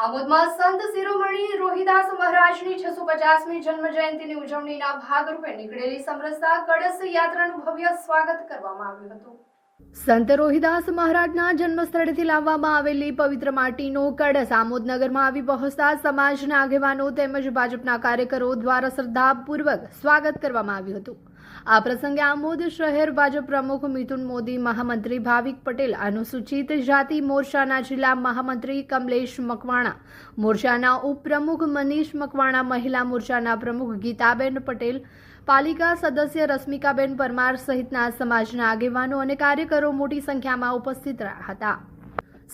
આમોદમાં સંત શિરોમણી રોહિદાસ મહારાજની 650મી જન્મ જયંતિની ઉજવણીના ભાગરૂપે નીકળેલી સમરસતા કળશ યાત્રાનું ભવ્ય સ્વાગત કરવામાં આવ્યું હતું। સંત રોહિદાસ મહારાજના જન્મસ્થળેથી લાવવામાં આવેલી પવિત્ર માટીનો કળશ આમોદ નગરમાં આવી પહોંચતા સમાજના આગેવાનો તેમજ ભાજપના કાર્યકરો દ્વારા શ્રદ્ધાપૂર્વક સ્વાગત કરવામાં આવ્યું હતું। આ પ્રસંગે આમોદ શહેર ભાજપ પ્રમુખ મિથુન મોદી, મહામંત્રી ભાવિક પટેલ, અનુસૂચિત જાતિ મોરચાના જિલ્લા મહામંત્રી કમલેશ મકવાણા, મોરચાના ઉપપ્રમુખ મનીષ મકવાણા, મહિલા મોરચાના પ્રમુખ ગીતાબેન પટેલ, પાલિકા સદસ્ય રશ્મિકાબેન પરમાર સહિતના સમાજના આગેવાનો અને કાર્યકરો મોટી સંખ્યામાં ઉપસ્થિત રહ્યા હતા।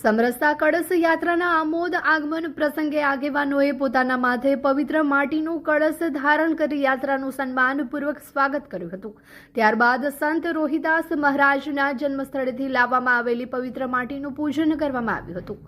સમરસતા કળશ યાત્રાના આમોદ આગમન પ્રસંગે આગેવાનોએ પોતાના માથે પવિત્ર માટીનું કળશ ધારણ કરી યાત્રાનું સન્માનપૂર્વક સ્વાગત કર્યું હતું। ત્યારબાદ સંત રોહિદાસ મહારાજના જન્મસ્થળેથી લાવવામાં આવેલી પવિત્ર માટીનું પૂજન કરવામાં આવ્યું હતું।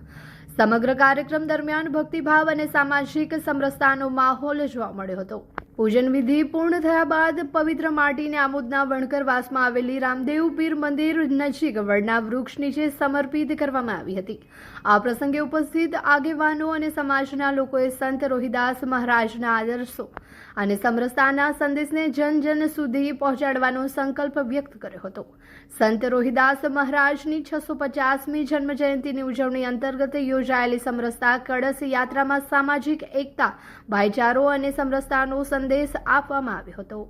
સમગ્ર કાર્યક્રમ દરમિયાન ભક્તિભાવ અને સામાજિક સમરસતાનો માહોલ જોવા મળ્યો હતો। પૂજન વિધિ પૂર્ણ થયા બાદ પવિત્ર માટીને આમોદના વણકરવાસમાં આવેલી રામદેવ પીર મંદિર નજીક વડના વૃક્ષ નીચે સમર્પિત કરવામાં આવી હતી। આ પ્રસંગે ઉપસ્થિત આગેવાનો અને સમાજના લોકોએ સંત રોહિદાસ મહારાજના આદર્શો અને સમરસતાના સંદેશને જન જન સુધી પહોંચાડવાનો સંકલ્પ વ્યક્ત કર્યો હતો। સંત રોહિદાસ મહારાજની 650મી જન્મ જયંતિની ઉજવણી અંતર્ગત યોજાયેલી સમરસતા કળશ યાત્રામાં સામાજિક એકતા, ભાઈચારો અને સમરસતાનો સંદેશ આપવામાં આવ્યો હતો।